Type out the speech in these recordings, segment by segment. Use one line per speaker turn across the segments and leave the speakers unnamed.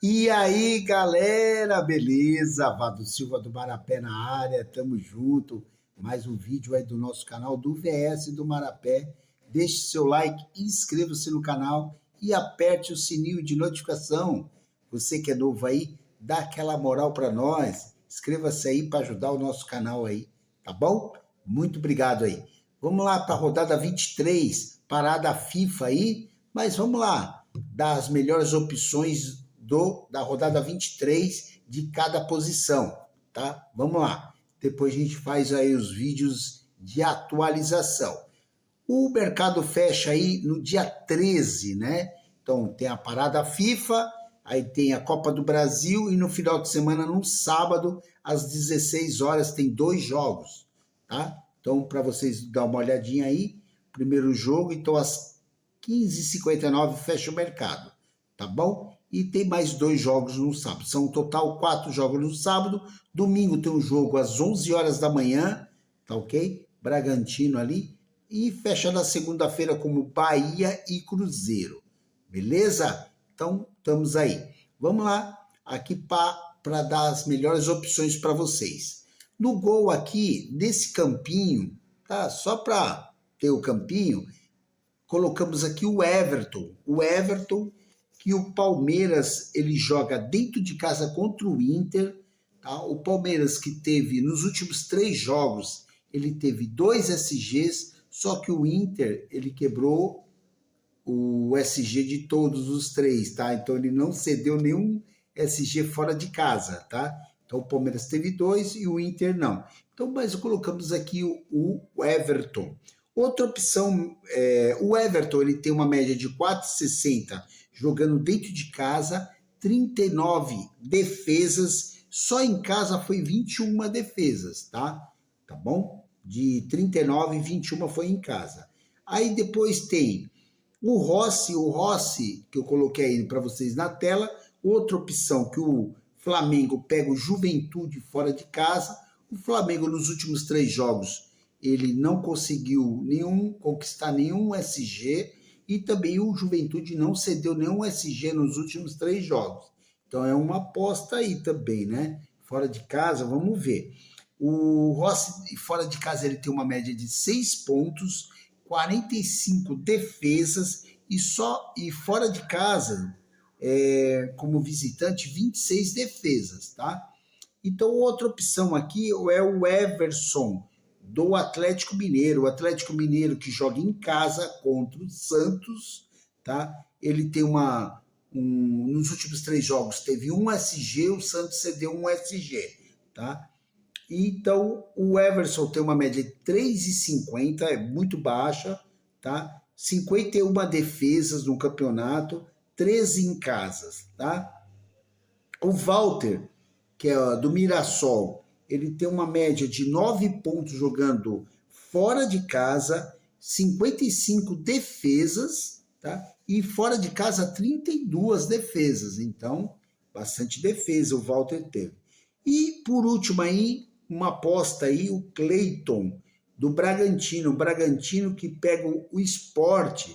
E aí, galera, beleza? Vado Silva do Marapé na área, tamo junto. Mais um vídeo aí do nosso canal do VS do Marapé. Deixe seu like, inscreva-se no canal e aperte o sininho de notificação. Você que é novo aí, dá aquela moral para nós. Inscreva-se aí para ajudar o nosso canal aí, tá bom? Muito obrigado aí. Vamos lá para a rodada 23, parada FIFA aí, mas vamos lá, das melhores opções da rodada 23 de cada posição, tá? Vamos lá. Depois a gente faz aí os vídeos de atualização. O mercado fecha aí no dia 13, né? Então tem a parada FIFA, aí tem a Copa do Brasil e no final de semana, no sábado, às 16 horas, tem 2 jogos, tá? Então, para vocês dar uma olhadinha aí, primeiro jogo, então às 15h59 fecha o mercado, tá bom? E tem mais 2 jogos no sábado. São um total 4 jogos no sábado. Domingo tem um jogo às 11 horas da manhã, tá ok? Bragantino ali. E fecha na segunda-feira como Bahia e Cruzeiro. Beleza? Então, estamos aí. Vamos lá, aqui para dar as melhores opções para vocês. No gol aqui, nesse campinho, tá? Só para ter o campinho, colocamos aqui o Everton. O Everton, que o Palmeiras ele joga dentro de casa contra o Inter. Tá? O Palmeiras que teve nos últimos 3 jogos, ele teve 2 SGs, só que o Inter ele quebrou o SG de todos os 3, tá? Então ele não cedeu nenhum SG fora de casa, tá? Então o Palmeiras teve 2 e o Inter não. Então, mas colocamos aqui o Everton. Outra opção, o Everton ele tem uma média de 4,60 jogando dentro de casa, 39 defesas, só em casa foi 21 defesas, tá? Tá bom? De 39, 21 foi em casa. Aí depois tem o Rossi que eu coloquei aí para vocês na tela, outra opção que o Flamengo pega o Juventude fora de casa. O Flamengo nos últimos 3 jogos ele não conseguiu conquistar nenhum SG e também o Juventude não cedeu nenhum SG nos últimos 3 jogos. Então é uma aposta aí também, né? Fora de casa, vamos ver. O Rossi fora de casa ele tem uma média de 6 pontos, 45 defesas e fora de casa, como visitante, 26 defesas, tá? Então outra opção aqui é o Everson, do Atlético Mineiro. O Atlético Mineiro que joga em casa contra o Santos, tá? Ele tem nos últimos 3 jogos teve um SG, o Santos cedeu um SG, tá? Então o Everson tem uma média de 3,50, é muito baixa, tá? 51 defesas no campeonato, 13 em casas, tá? O Walter, que é do Mirassol, ele tem uma média de 9 pontos jogando fora de casa, 55 defesas, tá? E fora de casa 32 defesas. Então, bastante defesa o Walter teve. E por último aí, uma aposta aí, o Cleiton do Bragantino. O Bragantino que pega o Sport.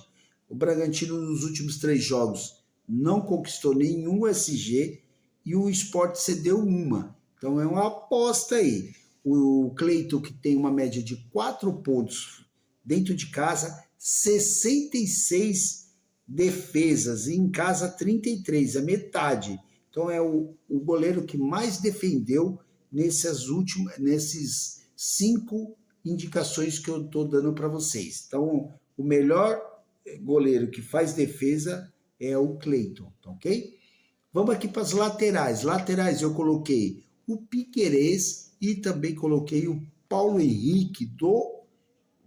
O Bragantino nos últimos 3 jogos não conquistou nenhum SG e o Sport cedeu uma. Então é uma aposta aí. O Cleiton, que tem uma média de 4 pontos dentro de casa, 66 defesas, e em casa 33, a metade. Então é o goleiro que mais defendeu nesses 5 indicações que eu estou dando para vocês. Então o melhor goleiro que faz defesa é o Cleiton, tá ok? Vamos aqui para as laterais. Laterais eu coloquei o Piquerez e também coloquei o Paulo Henrique do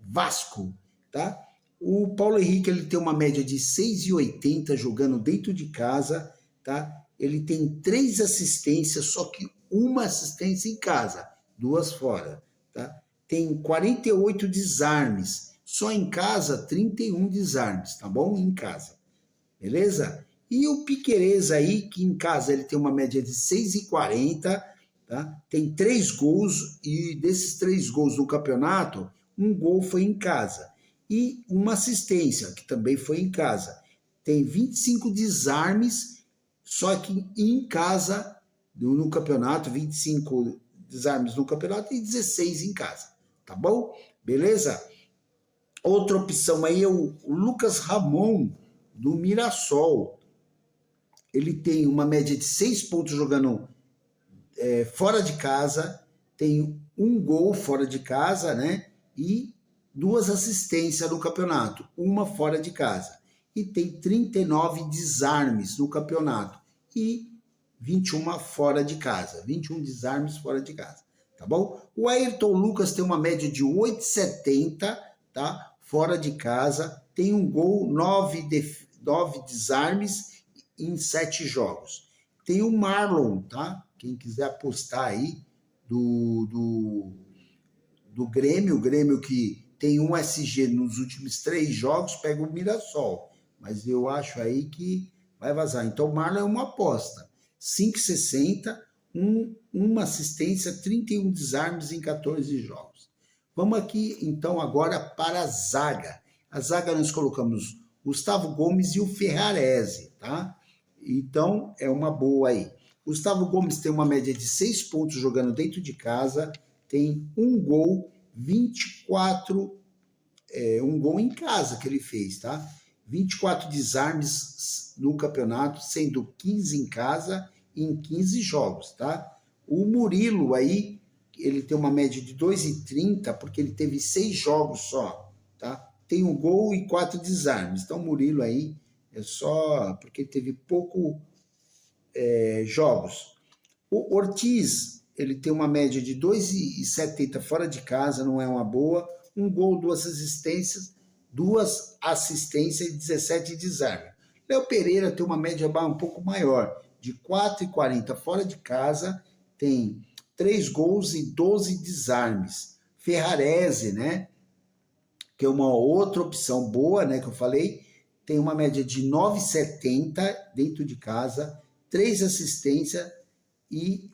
Vasco, tá? O Paulo Henrique ele tem uma média de 6,80 jogando dentro de casa, tá? Ele tem 3 assistências, só que uma assistência em casa, 2 fora, tá? Tem 48 desarmes, só em casa 31 desarmes, tá bom? Em casa, beleza? E o Piquerez aí, que em casa ele tem uma média de 6,40, tá? Tem 3 gols e desses 3 gols no campeonato, um gol foi em casa. E uma assistência, que também foi em casa. Tem 25 desarmes só que em casa, no campeonato, 25 desarmes no campeonato e 16 em casa, tá bom? Beleza? Outra opção aí é o Lucas Ramon, do Mirassol. Ele tem uma média de 6 pontos jogando fora de casa, tem um gol fora de casa, né? E 2 assistências no campeonato, uma fora de casa. E tem 39 desarmes no campeonato e 21 fora de casa, 21 desarmes fora de casa, tá bom? O Ayrton Lucas tem uma média de 8,70, tá? Fora de casa, tem um gol, 9 desarmes em 7 jogos. Tem o Marlon, tá? Quem quiser apostar aí do Grêmio, o Grêmio que tem um SG nos últimos 3 jogos, pega o Mirassol. Mas eu acho aí que vai vazar. Então o Marlon é uma aposta. 5,60, uma assistência, 31 desarmes em 14 jogos. Vamos aqui então agora para a zaga. A zaga nós colocamos Gustavo Gomes e o Ferrarese, tá? Então é uma boa aí. Gustavo Gomes tem uma média de 6 pontos jogando dentro de casa, tem um gol, 24, um gol em casa que ele fez, tá? 24 desarmes no campeonato, sendo 15 em casa em 15 jogos, tá? O Murilo aí, ele tem uma média de 2,30, porque ele teve 6 jogos só, tá? Tem um gol e 4 desarmes. Então, o Murilo aí é só porque ele teve pouco jogos. O Ortiz, ele tem uma média de 2,70 fora de casa, não é uma boa. Um gol, 2 assistências e 17 desarme. Léo Pereira tem uma média um pouco maior, de 4,40 fora de casa, tem 3 gols e 12 desarmes. Ferrarese, né? Que é uma outra opção boa, né? Que eu falei, tem uma média de 9,70 dentro de casa, 3 assistências e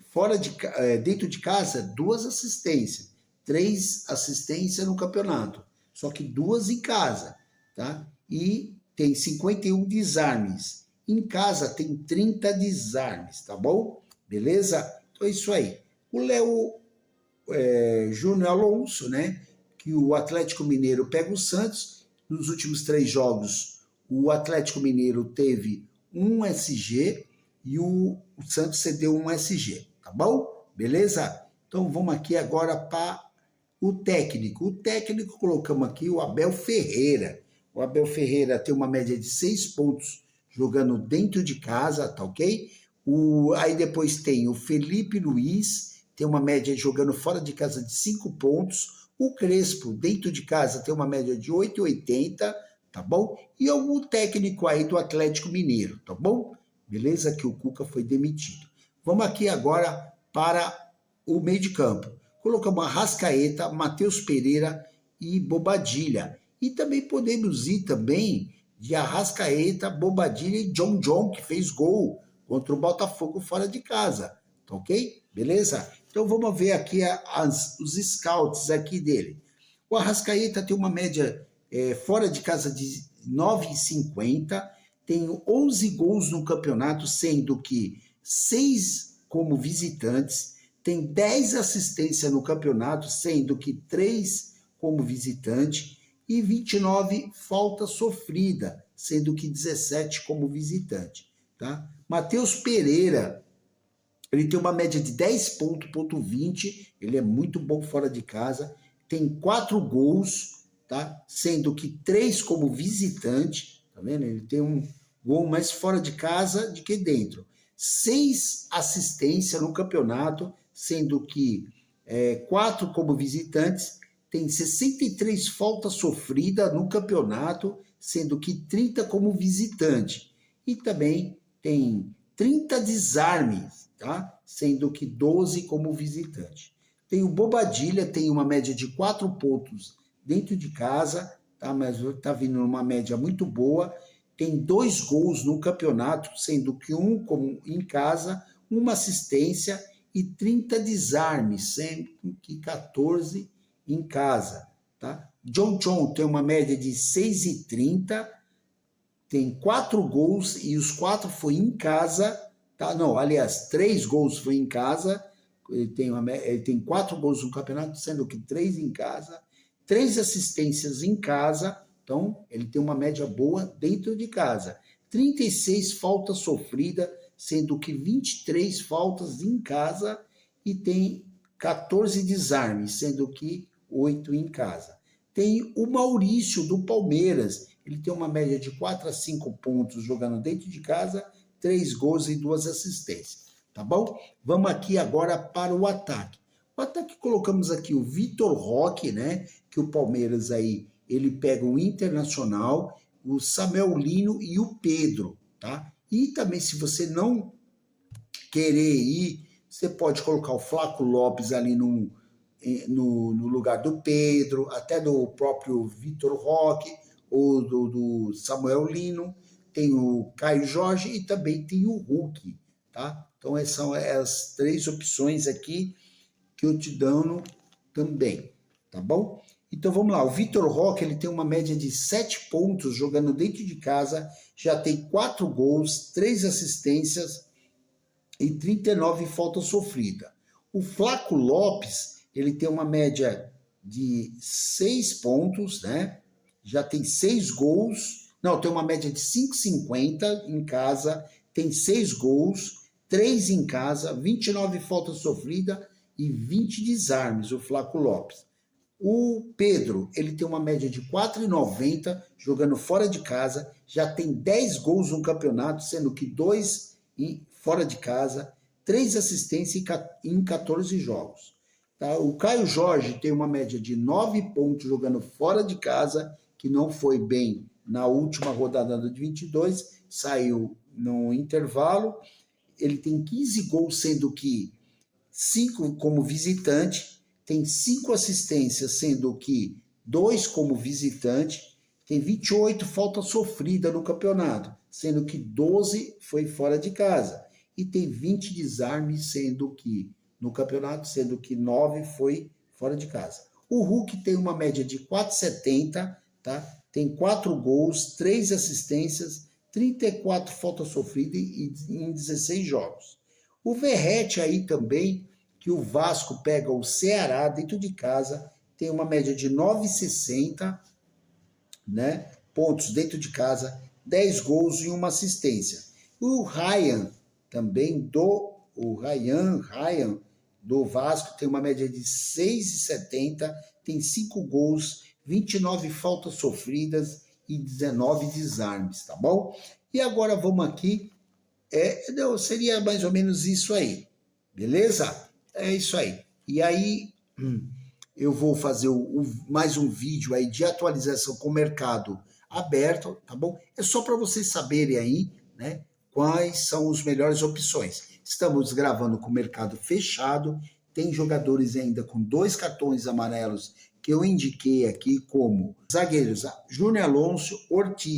dentro de casa, 2 assistências. 3 assistências no campeonato, só que 2 em casa, tá? E tem 51 desarmes. Em casa tem 30 desarmes, tá bom? Beleza? Então é isso aí. O Léo Júnior Alonso, né? Que o Atlético Mineiro pega o Santos. Nos últimos 3 jogos, o Atlético Mineiro teve um SG e o Santos cedeu um SG, tá bom? Beleza? Então vamos aqui agora para o técnico. O técnico colocamos aqui o Abel Ferreira. O Abel Ferreira tem uma média de 6 pontos jogando dentro de casa, tá ok? Aí depois tem o Felipe Luiz, tem uma média jogando fora de casa de 5 pontos. O Crespo, dentro de casa, tem uma média de 8,80, tá bom? E algum técnico aí do Atlético Mineiro, tá bom? Beleza? Que o Cuca foi demitido. Vamos aqui agora para o meio de campo. Colocamos Arrascaeta, Matheus Pereira e Bobadilha. E também podemos ir também de Arrascaeta, Bobadilha e John, que fez gol contra o Botafogo fora de casa. Tá ok? Beleza? Então vamos ver aqui os scouts aqui dele. O Arrascaeta tem uma média fora de casa de 9,50, tem 11 gols no campeonato, sendo que 6 como visitantes, tem 10 assistências no campeonato, sendo que 3 como visitante, e 29 falta sofrida, sendo que 17 como visitante. Tá? Matheus Pereira, ele tem uma média de 10,20, ele é muito bom fora de casa, tem 4 gols, tá? Sendo que 3 como visitante, tá vendo? Ele tem um gol mais fora de casa do que dentro. 6 assistências no campeonato, sendo que 4 como visitantes, tem 63 faltas sofridas no campeonato, sendo que 30 como visitante. E também tem 30 desarmes, tá? Sendo que 12 como visitante. Tem o Bobadilha, tem uma média de 4 pontos dentro de casa, tá? Mas está vindo numa média muito boa. Tem 2 gols no campeonato, sendo que 1 como em casa, 1 assistência e 30 desarmes, sendo que 14 em casa, tá? John tem uma média de 6,30, tem 4 gols e os 4 foi em casa, tá? Não, aliás, 3 gols foi em casa. Ele tem 4 gols no campeonato, sendo que 3 em casa, 3 assistências em casa, então ele tem uma média boa dentro de casa. 36 faltas sofridas, sendo que 23 faltas em casa e tem 14 desarmes, sendo que 8 em casa. Tem o Maurício do Palmeiras, ele tem uma média de 4 a 5 pontos jogando dentro de casa, 3 gols e 2 assistências. Tá bom? Vamos aqui agora para o ataque. O ataque colocamos aqui o Vitor Roque, né? Que o Palmeiras aí, ele pega o Internacional, o Samuel Lino e o Pedro, tá? E também se você não querer ir, você pode colocar o Flaco Lopes ali no lugar do Pedro, até do próprio Vitor Roque, ou do Samuel Lino, tem o Caio Jorge e também tem o Hulk, tá? Então, essas são as 3 opções aqui que eu te dando também, tá bom? Então, vamos lá. O Vitor Roque, ele tem uma média de 7 pontos jogando dentro de casa, já tem 4 gols, 3 assistências e 39 faltas sofridas. O Flaco Lopes, ele tem uma média de 6 pontos, né? Já tem 6 gols, não, tem uma média de 5,50 em casa, tem 6 gols, 3 em casa, 29 faltas sofridas e 20 desarmes, o Flaco Lopes. O Pedro, ele tem uma média de 4,90 jogando fora de casa, já tem 10 gols no campeonato, sendo que 2 fora de casa, 3 assistências em 14 jogos. Tá? O Caio Jorge tem uma média de 9 pontos jogando fora de casa, que não foi bem na última rodada de 22, saiu no intervalo. Ele tem 15 gols, sendo que 5 como visitante, tem 5 assistências, sendo que 2 como visitante, tem 28 faltas sofridas no campeonato, sendo que 12 foi fora de casa, e tem 20 desarmes, sendo que no campeonato, sendo que 9 foi fora de casa. O Hulk tem uma média de 4,70, tá? Tem 4 gols, 3 assistências, 34 faltas sofridas em 16 jogos. O Verratti aí também, que o Vasco pega o Ceará dentro de casa, tem uma média de 9,60, né, pontos dentro de casa, 10 gols e uma assistência. O Ryan também Ryan do Vasco tem uma média de 6,70, tem 5 gols, 29 faltas sofridas e 19 desarmes, tá bom? E agora vamos aqui, seria mais ou menos isso aí, beleza? É isso aí. E aí eu vou fazer mais um vídeo aí de atualização com o mercado aberto, tá bom? É só para vocês saberem aí, né, quais são as melhores opções. Estamos gravando com o mercado fechado, tem jogadores ainda com 2 cartões amarelos que eu indiquei aqui como zagueiros Júnior Alonso, Ortiz,